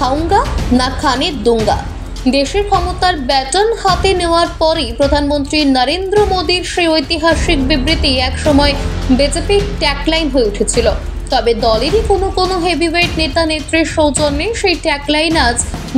খাউঙ্গা না খানে দুঙ্গা। দেশের ক্ষমতার ব্যাটন হাতে নেওয়ার পরই প্রধানমন্ত্রী নরেন্দ্র মোদীর সেই ঐতিহাসিক বিবৃতি একসময় বিজেপির ট্যাগলাইন হয়ে উঠেছিল। তবে দলেরই কোনো হেভিওয়েট নেতা নেত্রীর সৌজন্যে সেই ট্যাগলাইন আজ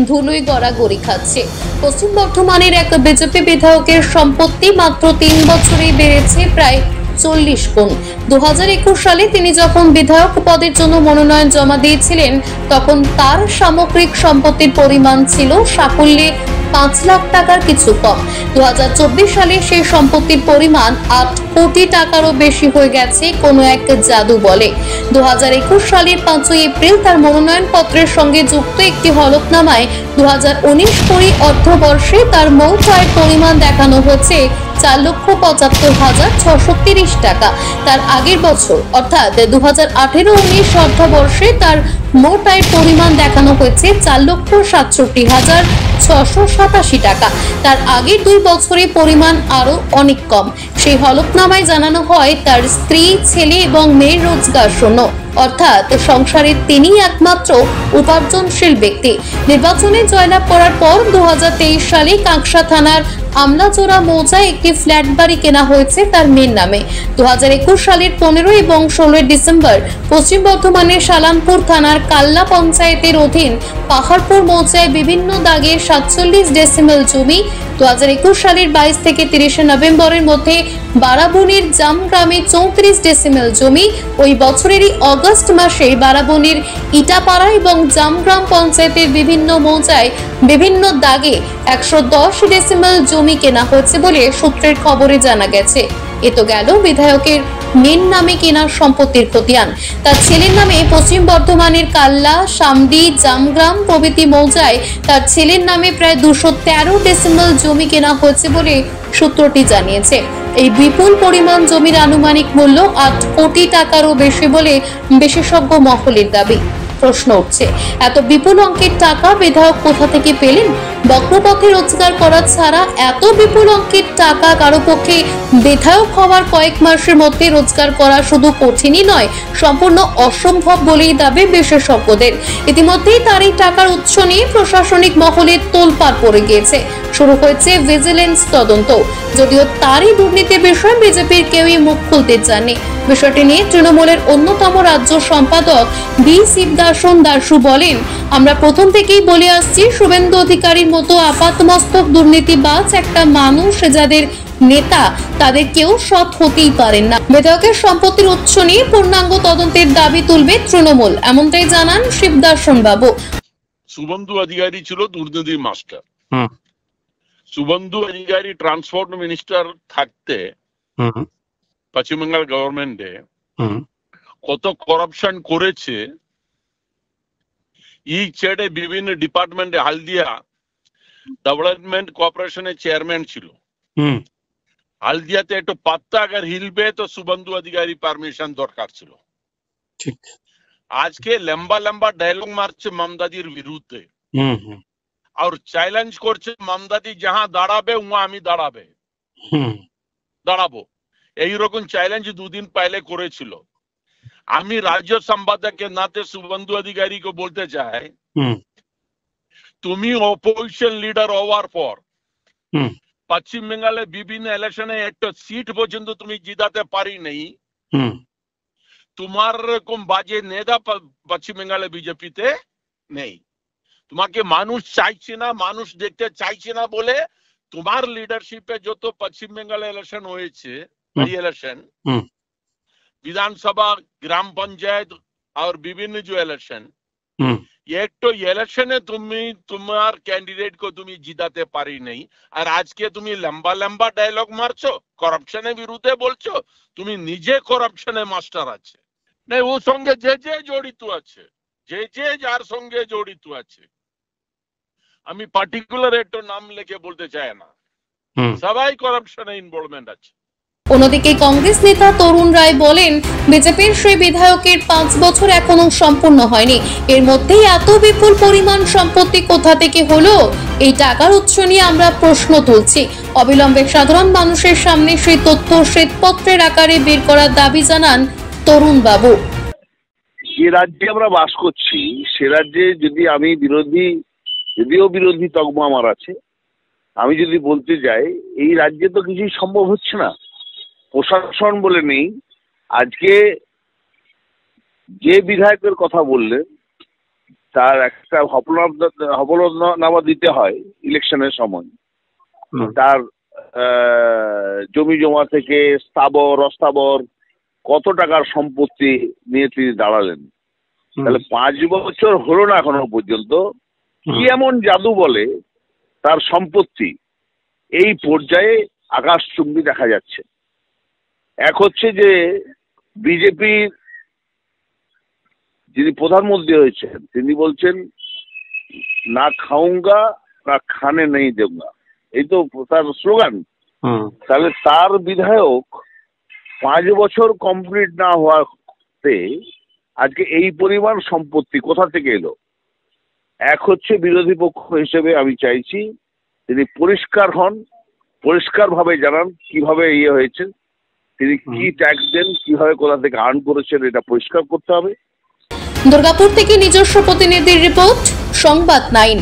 ধুলোয় গড়াগড়ি খাচ্ছে। পশ্চিম বর্ধমানের এক বিজেপি বিধায়কের সম্পত্তি মাত্র 3 বছরেই বেড়েছে প্রায় 40 গুণ। 2021 সালে তিনি যখন বিধায়ক পদের জন্য মনোনয়ন জমা দিয়েছিলেন তখন তার সামগ্রিক সম্পত্তির পরিমাণ ছিল সাকুল্যে 5 লাখ টাকার কিছু কম। 2024 সালে সেই সম্পত্তির পরিমাণ 8 কোটি টাকারও বেশি হয়ে গেছে কোনো এক জাদু বলে। 2021 সালের 5 এপ্রিল তার মনোনয়ন পত্রের সঙ্গে যুক্ত একটি হলফনামায় 2019-20 অর্থবর্ষে তার মোট আয়ের পরিমাণ দেখানো হয়েছে 4,75,630 টাকা। তার আগের বছর অর্থাৎ 2018-19 অর্থবর্ষে তার মোট আয়ের পরিমাণ দেখানো হয়েছে 4,67,687 টাকা। তার আগের 2 বছরের পরিমাণ আরো অনেক কম। সেই হলফনামায় জানানো হয় তার স্ত্রী, ছেলে এবং মেয়ের রোজগার শূন্য, অর্থাৎ সংসারে তিনি একমাত্র উপার্জনশীল ব্যক্তি। নির্বাচনে জয়লাভ করার পর 2023 সালে কাঁকসা থানার আমলাজোড়া মৌজায় একটি ফ্ল্যাট বাড়ি কেনা হয়েছে তার মেয়ের নামে। 2021 সালের 15 এবং 16 ডিসেম্বর পশ্চিম বর্ধমানের সালামপুর থানার কাল্লা পঞ্চায়েতের অধীন পাহাড়পুর মৌজায় বিভিন্ন দাগের 47 ডেসিমেল জমি। 2021 সালের 22 থেকে 30 নভেম্বরের মধ্যে বারাবণীর জাম গ্রামে 34 ডেসিমেল জমি। ওই বছরেরই অগস্ট মাসে বারাবণীর ইটাপাড়া এবং জামগ্রাম পঞ্চায়েতের বিভিন্ন মৌজায় বিভিন্ন দাগে 110 ডেসিমেল জমি কেনা হয়েছে বলে সূত্রের খবরে জানা গেছে। এ তো গেল বিধায়কের মেন নামে কেনার সম্পত্তির খতিয়ান। তার ছেলের নামে পশ্চিম বর্ধমানের কাল্লা, সামডি, জামগ্রাম প্রভৃতি মৌজায় তার ছেলের নামে প্রায় 213 ডেসিমেল জমি কেনা হয়েছে বলে সূত্রটি জানিয়েছে। এই বিপুল পরিমাণ জমির আনুমানিক মূল্য 8 কোটি টাকারও বেশি বলে বিশেষজ্ঞ মহলের দাবি। প্রশ্ন উঠছে, এত বিপুল অঙ্কের টাকা বিধায়ক কোথা থেকে পেলেন? বক্রপথে রোজগার করা ছাড়া এত বিপুল অঙ্কের টাকা কারো পক্ষে বিধায়ক হওয়ার কয়েক মাসের মধ্যে রোজগার করা শুধু কঠিনই নয়, সম্পূর্ণ অসম্ভব বলেই দাবি বিশেষজ্ঞদের। ইতিমধ্যেই তার এই টাকার উৎস নিয়ে প্রশাসনিক মহলে তোলপাড় পড়ে গিয়েছে। শুরু হয়েছে ভিজিলেন্স তদন্ত। যদিও তারই দুর্নীতির বিষয়ে বিজেপির কেউই মুখ খুলতে চাননি। বিষয়টি নিয়ে তৃণমূলের অন্যতম রাজ্য সম্পাদক বি শিবদাসন দাসু বলেন, আমরা প্রথম থেকেই বলে আসছি, শুভেন্দু অধিকারীর মতো আপাতমস্তক দুর্নীতিবাজ একটা মানুষ যাদের নেতা, তাদের কেউ সৎ হতেই পারেন না। বিধায়কের সম্পত্তির উৎস নিয়ে পূর্ণাঙ্গ তদন্তের দাবি তুলবে তৃণমূল, এমনটাই জানান শিবদাসন বাবু। শুভেন্দু অধিকারী ছিল দুর্নীতির master. Suvendu Adhikari transport minister থাকতে পশ্চিমবঙ্গ গভর্নমেন্টে কত করাপশন করেছে এই ছেড়ে বিভিন্ন ডিপার্টমেন্টে। হালদিয়া ডেভেলপমেন্ট কর্পোরেশনের চেয়ারম্যান ছিল। হালদিয়াতে একটু পাত্তা আগার হিলবে তো শুভেন্দু অধিকারী পারমিশন দরকার ছিল। আজকে লম্বা লম্বা ডায়লগ মারছে মমতাদির বিরুদ্ধে আর চ্যালেঞ্জ করছে মমতাদি যাহা দাঁড়াবে উহা আমি দাঁড়াবো। এইরকম চ্যালেঞ্জ 2 দিন পহলে করেছিল। আমি রাজ্য সম্পাদকের নাতে শুভেন্দু অধিকারীকে বলতে চাই, তুমি অপোজিশন লিডার হওয়ার পর পশ্চিম বেঙ্গলে বিভিন্ন ইলেকশনে একটা সিট পর্যন্ত তুমি জিতাতে পারি নাই। তোমার এরকম বাজে নেতা পশ্চিম বেঙ্গলে বিজেপিতে নেই। তোমাকে মানুষ চাইছে না, মানুষ দেখতে চাইছে না বলে তোমার লিডারশিপে যত পশ্চিম বেঙ্গলে ইলেকশন হয়েছে, ইলেকশন विधानसभा, ग्राम पंचायत और विभिन्न जो इलेक्शन, एक तो इलेक्शने तुम्हार कैंडिडेट को तुम्हें जिताते पारी नहीं। और आज के तुम्हें लंबा लंबा डायलॉग मारছো, करप्शने विरुद्धে বলছো, তুমি নিজে করপশনে মাস্টার আছে। না ও সঙ্গে যে জড়িত আছে, যে যার সঙ্গে জড়িত আছে, আমি পার্টিকুলার একটা নাম লিখে বলতে চাই না, সবাই করপশনে ইনভলভমেন্ট আছে। অন্যদিকে কংগ্রেস নেতা তরুণ রায় বলেন, বিজেপির সেই বিধায়কের 5 বছর এখনো সম্পূর্ণ হয়নি, এর মধ্যেই এত বিপুল পরিমাণ সম্পত্তি কোথা থেকে হলো? এই টাকার উৎস নিয়ে আমরা প্রশ্ন তুলছি। অবিলম্বে সাধারণ মানুষের সামনে সেই তথ্য শ্বেতপত্রের আকারে বের করার দাবি জানান তরুণ বাবু। যে রাজ্যে আমরা বাস করছি সে রাজ্যে যদি আমি যদিও বিরোধী তকমা আমার আছে, আমি যদি বলতে যাই এই রাজ্যে তো কিছুই সম্ভব হচ্ছে না। প্রশাসন বলে নেই। আজকে যে বিধায়কের কথা বললেন তার একটা হলফনামা দিতে হয় ইলেকশনের সময়। তার জমি জমা থেকে স্থাবর অস্থাবর কত টাকার সম্পত্তি নিয়ে তিনি দাঁড়ালেন। তাহলে 5 বছর হলো না এখনো পর্যন্ত, কি এমন জাদু বলে তার সম্পত্তি এই পর্যায়ে আকাশচুম্বী দেখা যাচ্ছে। এক হচ্ছে যে বিজেপির যিনি প্রধানমন্ত্রী হয়েছেন তিনি বলছেন না খাউঙ্গা না খানে নেই দেউঙ্গা, এই তো তার স্লোগান। তাহলে তার বিধায়ক 5 বছর কমপ্লিট না হওয়াতে আজকে এই পরিমাণ সম্পত্তি কোথা থেকে এলো? এক হচ্ছে বিরোধী পক্ষ হিসেবে আমি চাইছি তিনি পরিষ্কার হন, পরিষ্কারভাবে জানান কিভাবে হয়েছে, তিনি কি ট্যাক্স দেন, কিভাবে কোথা থেকে আর্ন করেছেন, এটা পরিষ্কার করতে হবে। দুর্গাপুর থেকে নিজস্ব প্রতিনিধির রিপোর্ট, সংবাদ 9।